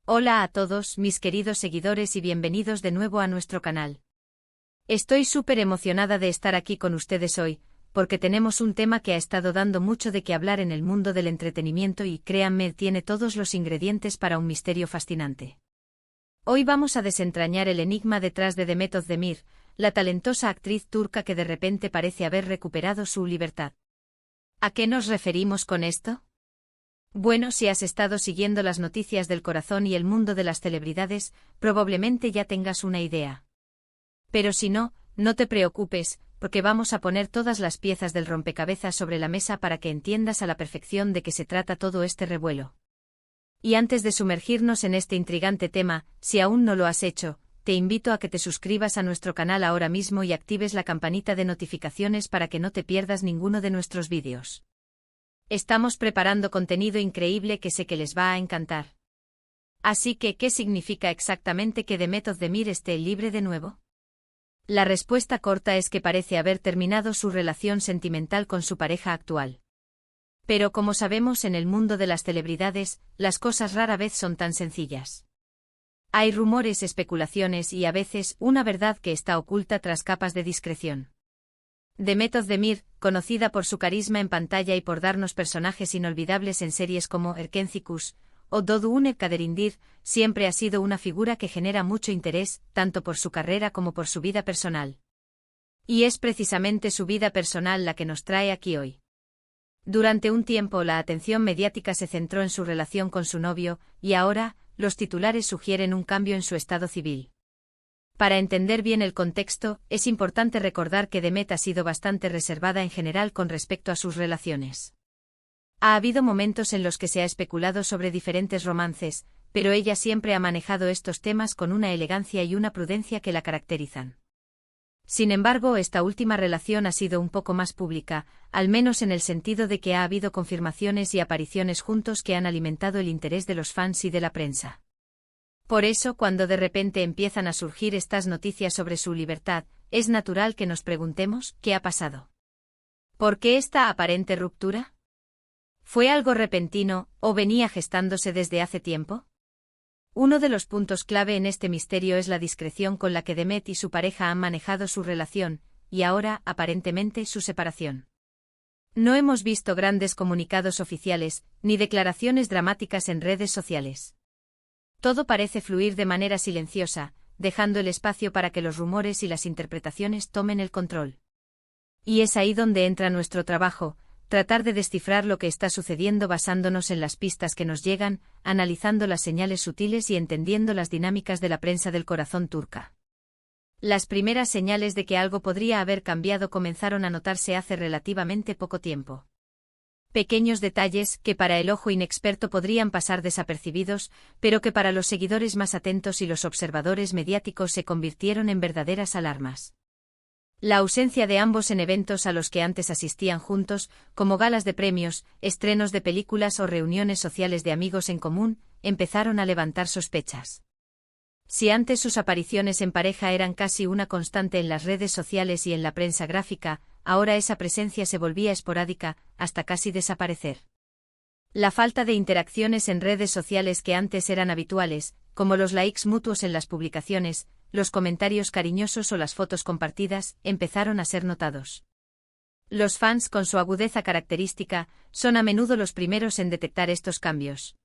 Hola a todos, mis queridos seguidores y bienvenidos de nuevo a nuestro canal. Estoy súper emocionada de estar aquí con ustedes hoy, porque tenemos un tema que ha estado dando mucho de qué hablar en el mundo del entretenimiento y, créanme, tiene todos los ingredientes para un misterio fascinante. Hoy vamos a desentrañar el enigma detrás de Demet Özdemir, la talentosa actriz turca que de repente parece haber recuperado su libertad. ¿A qué nos referimos con esto? Bueno, si has estado siguiendo las noticias del corazón y el mundo de las celebridades, probablemente ya tengas una idea. Pero si no, no te preocupes, porque vamos a poner todas las piezas del rompecabezas sobre la mesa para que entiendas a la perfección de qué se trata todo este revuelo. Y antes de sumergirnos en este intrigante tema, si aún no lo has hecho, te invito a que te suscribas a nuestro canal ahora mismo y actives la campanita de notificaciones para que no te pierdas ninguno de nuestros vídeos. Estamos preparando contenido increíble que sé que les va a encantar. Así que, ¿qué significa exactamente que Demet Özdemir esté libre de nuevo? La respuesta corta es que parece haber terminado su relación sentimental con su pareja actual. Pero como sabemos en el mundo de las celebridades, las cosas rara vez son tan sencillas. Hay rumores, especulaciones y a veces una verdad que está oculta tras capas de discreción. Demet Özdemir, conocida por su carisma en pantalla y por darnos personajes inolvidables en series como Erkenci o Doğduğun Kaderindir, siempre ha sido una figura que genera mucho interés, tanto por su carrera como por su vida personal. Y es precisamente su vida personal la que nos trae aquí hoy. Durante un tiempo la atención mediática se centró en su relación con su novio, y ahora, los titulares sugieren un cambio en su estado civil. Para entender bien el contexto, es importante recordar que Demet ha sido bastante reservada en general con respecto a sus relaciones. Ha habido momentos en los que se ha especulado sobre diferentes romances, pero ella siempre ha manejado estos temas con una elegancia y una prudencia que la caracterizan. Sin embargo, esta última relación ha sido un poco más pública, al menos en el sentido de que ha habido confirmaciones y apariciones juntos que han alimentado el interés de los fans y de la prensa. Por eso, cuando de repente empiezan a surgir estas noticias sobre su libertad, es natural que nos preguntemos ¿qué ha pasado? ¿Por qué esta aparente ruptura? ¿Fue algo repentino, o venía gestándose desde hace tiempo? Uno de los puntos clave en este misterio es la discreción con la que Demet y su pareja han manejado su relación, y ahora, aparentemente, su separación. No hemos visto grandes comunicados oficiales, ni declaraciones dramáticas en redes sociales. Todo parece fluir de manera silenciosa, dejando el espacio para que los rumores y las interpretaciones tomen el control. Y es ahí donde entra nuestro trabajo, tratar de descifrar lo que está sucediendo basándonos en las pistas que nos llegan, analizando las señales sutiles y entendiendo las dinámicas de la prensa del corazón turca. Las primeras señales de que algo podría haber cambiado comenzaron a notarse hace relativamente poco tiempo. Pequeños detalles que para el ojo inexperto podrían pasar desapercibidos, pero que para los seguidores más atentos y los observadores mediáticos se convirtieron en verdaderas alarmas. La ausencia de ambos en eventos a los que antes asistían juntos, como galas de premios, estrenos de películas o reuniones sociales de amigos en común, empezaron a levantar sospechas. Si antes sus apariciones en pareja eran casi una constante en las redes sociales y en la prensa gráfica, ahora esa presencia se volvía esporádica, hasta casi desaparecer. La falta de interacciones en redes sociales que antes eran habituales, como los likes mutuos en las publicaciones, los comentarios cariñosos o las fotos compartidas, empezaron a ser notados. Los fans, con su agudeza característica, son a menudo los primeros en detectar estos cambios.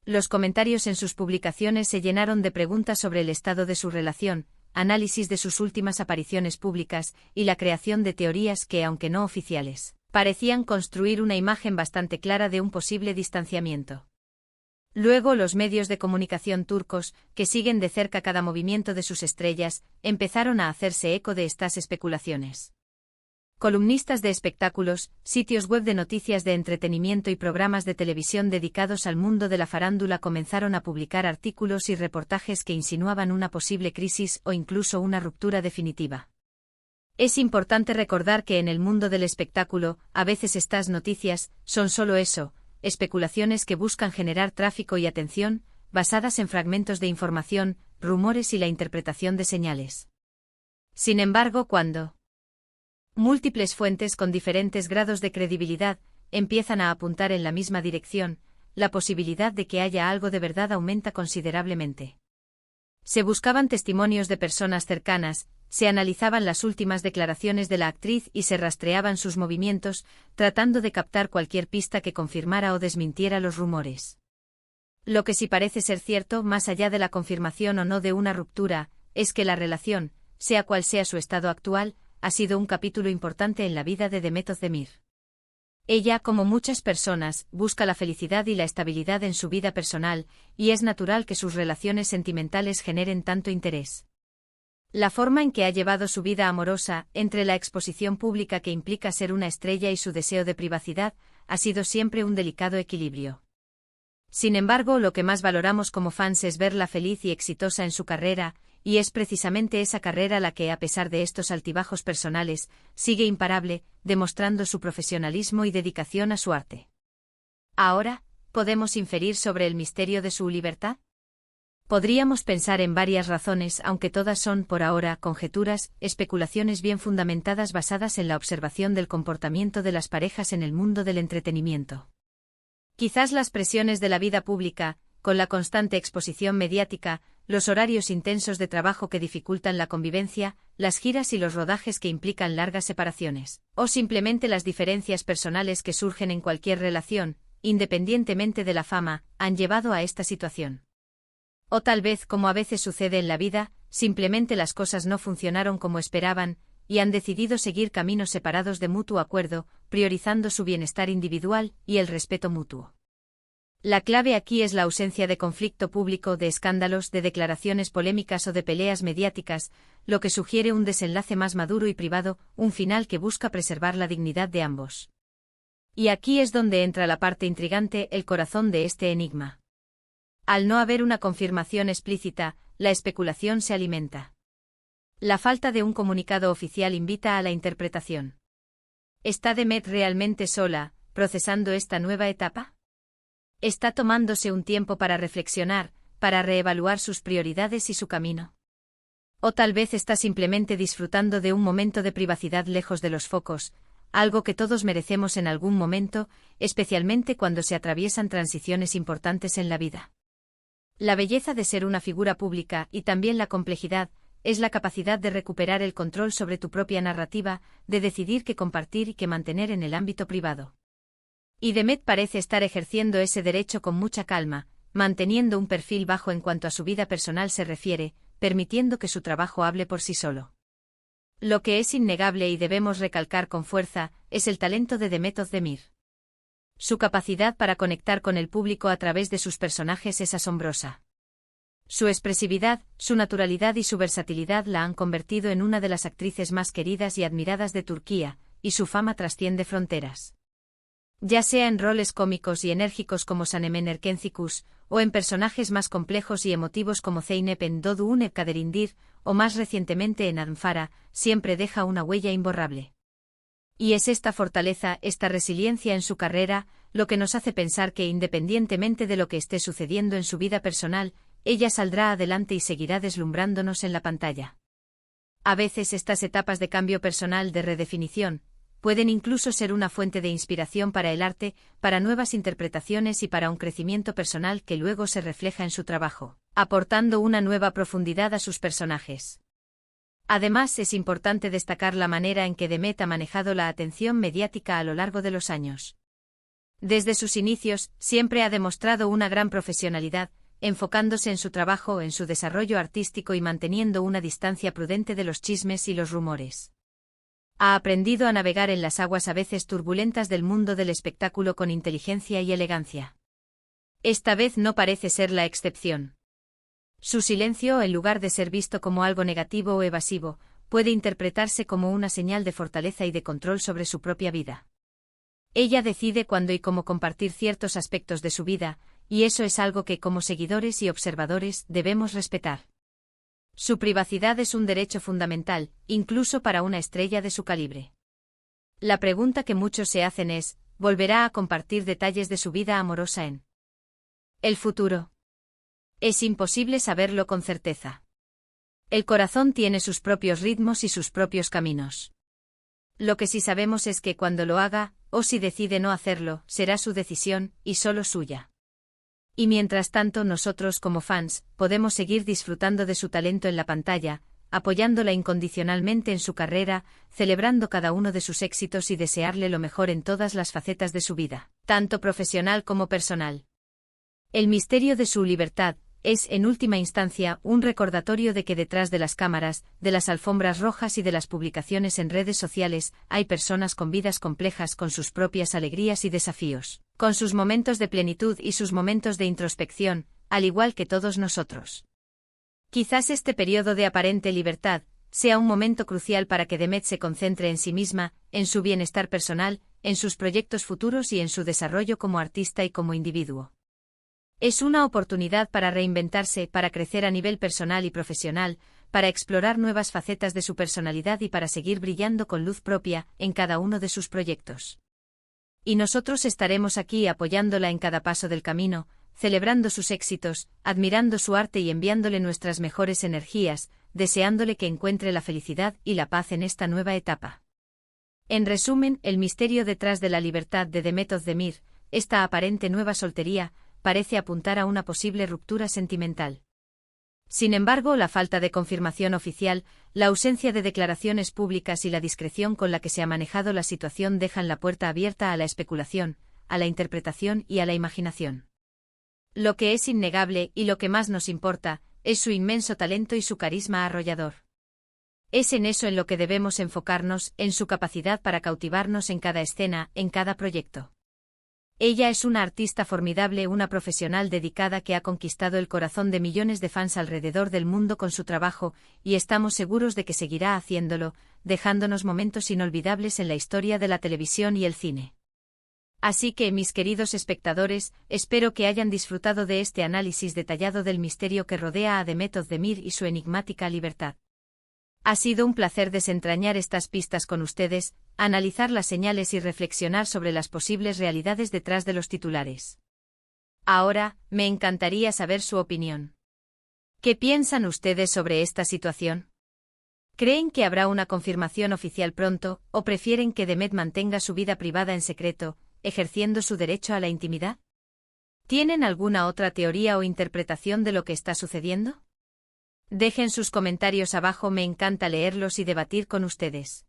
Los comentarios en sus publicaciones se llenaron de preguntas sobre el estado de su relación, análisis de sus últimas apariciones públicas y la creación de teorías que, aunque no oficiales, parecían construir una imagen bastante clara de un posible distanciamiento. Luego los medios de comunicación turcos, que siguen de cerca cada movimiento de sus estrellas, empezaron a hacerse eco de estas especulaciones. Columnistas de espectáculos, sitios web de noticias de entretenimiento y programas de televisión dedicados al mundo de la farándula comenzaron a publicar artículos y reportajes que insinuaban una posible crisis o incluso una ruptura definitiva. Es importante recordar que en el mundo del espectáculo, a veces estas noticias son solo eso, especulaciones que buscan generar tráfico y atención, basadas en fragmentos de información, rumores y la interpretación de señales. Sin embargo, cuando múltiples fuentes con diferentes grados de credibilidad empiezan a apuntar en la misma dirección, la posibilidad de que haya algo de verdad aumenta considerablemente. Se buscaban testimonios de personas cercanas, se analizaban las últimas declaraciones de la actriz y se rastreaban sus movimientos, tratando de captar cualquier pista que confirmara o desmintiera los rumores. Lo que sí parece ser cierto, más allá de la confirmación o no de una ruptura, es que la relación, sea cual sea su estado actual, ha sido un capítulo importante en la vida de Demet Özdemir. Ella, como muchas personas, busca la felicidad y la estabilidad en su vida personal, y es natural que sus relaciones sentimentales generen tanto interés. La forma en que ha llevado su vida amorosa, entre la exposición pública que implica ser una estrella y su deseo de privacidad, ha sido siempre un delicado equilibrio. Sin embargo, lo que más valoramos como fans es verla feliz y exitosa en su carrera, y es precisamente esa carrera la que, a pesar de estos altibajos personales, sigue imparable, demostrando su profesionalismo y dedicación a su arte. Ahora, ¿podemos inferir sobre el misterio de su libertad? Podríamos pensar en varias razones, aunque todas son, por ahora, conjeturas, especulaciones bien fundamentadas basadas en la observación del comportamiento de las parejas en el mundo del entretenimiento. Quizás las presiones de la vida pública, con la constante exposición mediática, los horarios intensos de trabajo que dificultan la convivencia, las giras y los rodajes que implican largas separaciones, o simplemente las diferencias personales que surgen en cualquier relación, independientemente de la fama, han llevado a esta situación. O tal vez, como a veces sucede en la vida, simplemente las cosas no funcionaron como esperaban, y han decidido seguir caminos separados de mutuo acuerdo, priorizando su bienestar individual y el respeto mutuo. La clave aquí es la ausencia de conflicto público, de escándalos, de declaraciones polémicas o de peleas mediáticas, lo que sugiere un desenlace más maduro y privado, un final que busca preservar la dignidad de ambos. Y aquí es donde entra la parte intrigante, el corazón de este enigma. Al no haber una confirmación explícita, la especulación se alimenta. La falta de un comunicado oficial invita a la interpretación. ¿Está Demet realmente sola, procesando esta nueva etapa? ¿Está tomándose un tiempo para reflexionar, para reevaluar sus prioridades y su camino? ¿O tal vez está simplemente disfrutando de un momento de privacidad lejos de los focos, algo que todos merecemos en algún momento, especialmente cuando se atraviesan transiciones importantes en la vida? La belleza de ser una figura pública, y también la complejidad, es la capacidad de recuperar el control sobre tu propia narrativa, de decidir qué compartir y qué mantener en el ámbito privado. Y Demet parece estar ejerciendo ese derecho con mucha calma, manteniendo un perfil bajo en cuanto a su vida personal se refiere, permitiendo que su trabajo hable por sí solo. Lo que es innegable y debemos recalcar con fuerza, es el talento de Demet Özdemir. Su capacidad para conectar con el público a través de sus personajes es asombrosa. Su expresividad, su naturalidad y su versatilidad la han convertido en una de las actrices más queridas y admiradas de Turquía, y su fama trasciende fronteras. Ya sea en roles cómicos y enérgicos como Sanem Erkencikus, o en personajes más complejos y emotivos como Zeynep en Doğduğun Kaderindir, o más recientemente en Anfara, siempre deja una huella imborrable. Y es esta fortaleza, esta resiliencia en su carrera, lo que nos hace pensar que independientemente de lo que esté sucediendo en su vida personal, ella saldrá adelante y seguirá deslumbrándonos en la pantalla. A veces estas etapas de cambio personal, de redefinición, pueden incluso ser una fuente de inspiración para el arte, para nuevas interpretaciones y para un crecimiento personal que luego se refleja en su trabajo, aportando una nueva profundidad a sus personajes. Además, es importante destacar la manera en que Demet ha manejado la atención mediática a lo largo de los años. Desde sus inicios, siempre ha demostrado una gran profesionalidad, enfocándose en su trabajo, en su desarrollo artístico y manteniendo una distancia prudente de los chismes y los rumores. Ha aprendido a navegar en las aguas a veces turbulentas del mundo del espectáculo con inteligencia y elegancia. Esta vez no parece ser la excepción. Su silencio, en lugar de ser visto como algo negativo o evasivo, puede interpretarse como una señal de fortaleza y de control sobre su propia vida. Ella decide cuándo y cómo compartir ciertos aspectos de su vida, y eso es algo que como seguidores y observadores debemos respetar. Su privacidad es un derecho fundamental, incluso para una estrella de su calibre. La pregunta que muchos se hacen es, ¿volverá a compartir detalles de su vida amorosa en el futuro? Es imposible saberlo con certeza. El corazón tiene sus propios ritmos y sus propios caminos. Lo que sí sabemos es que cuando lo haga, o si decide no hacerlo, será su decisión, y solo suya. Y mientras tanto nosotros como fans, podemos seguir disfrutando de su talento en la pantalla, apoyándola incondicionalmente en su carrera, celebrando cada uno de sus éxitos y desearle lo mejor en todas las facetas de su vida, tanto profesional como personal. El misterio de su libertad es, en última instancia, un recordatorio de que detrás de las cámaras, de las alfombras rojas y de las publicaciones en redes sociales, hay personas con vidas complejas con sus propias alegrías y desafíos, con sus momentos de plenitud y sus momentos de introspección, al igual que todos nosotros. Quizás este periodo de aparente libertad sea un momento crucial para que Demet se concentre en sí misma, en su bienestar personal, en sus proyectos futuros y en su desarrollo como artista y como individuo. Es una oportunidad para reinventarse, para crecer a nivel personal y profesional, para explorar nuevas facetas de su personalidad y para seguir brillando con luz propia en cada uno de sus proyectos. Y nosotros estaremos aquí apoyándola en cada paso del camino, celebrando sus éxitos, admirando su arte y enviándole nuestras mejores energías, deseándole que encuentre la felicidad y la paz en esta nueva etapa. En resumen, el misterio detrás de la libertad de Demet Özdemir, esta aparente nueva soltería, parece apuntar a una posible ruptura sentimental. Sin embargo, la falta de confirmación oficial, la ausencia de declaraciones públicas y la discreción con la que se ha manejado la situación dejan la puerta abierta a la especulación, a la interpretación y a la imaginación. Lo que es innegable y lo que más nos importa, es su inmenso talento y su carisma arrollador. Es en eso en lo que debemos enfocarnos, en su capacidad para cautivarnos en cada escena, en cada proyecto. Ella es una artista formidable, una profesional dedicada que ha conquistado el corazón de millones de fans alrededor del mundo con su trabajo, y estamos seguros de que seguirá haciéndolo, dejándonos momentos inolvidables en la historia de la televisión y el cine. Así que, mis queridos espectadores, espero que hayan disfrutado de este análisis detallado del misterio que rodea a Demet Özdemir y su enigmática libertad. Ha sido un placer desentrañar estas pistas con ustedes, analizar las señales y reflexionar sobre las posibles realidades detrás de los titulares. Ahora, me encantaría saber su opinión. ¿Qué piensan ustedes sobre esta situación? ¿Creen que habrá una confirmación oficial pronto, o prefieren que Demet mantenga su vida privada en secreto, ejerciendo su derecho a la intimidad? ¿Tienen alguna otra teoría o interpretación de lo que está sucediendo? Dejen sus comentarios abajo, me encanta leerlos y debatir con ustedes.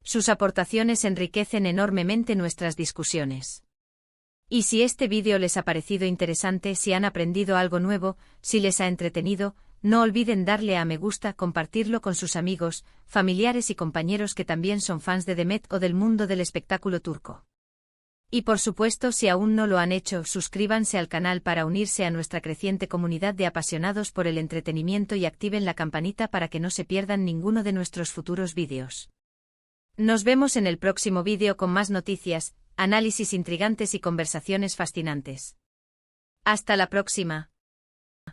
Sus aportaciones enriquecen enormemente nuestras discusiones. Y si este vídeo les ha parecido interesante, si han aprendido algo nuevo, si les ha entretenido, no olviden darle a me gusta, compartirlo con sus amigos, familiares y compañeros que también son fans de Demet o del mundo del espectáculo turco. Y por supuesto, si aún no lo han hecho, suscríbanse al canal para unirse a nuestra creciente comunidad de apasionados por el entretenimiento y activen la campanita para que no se pierdan ninguno de nuestros futuros vídeos. Nos vemos en el próximo vídeo con más noticias, análisis intrigantes y conversaciones fascinantes. Hasta la próxima.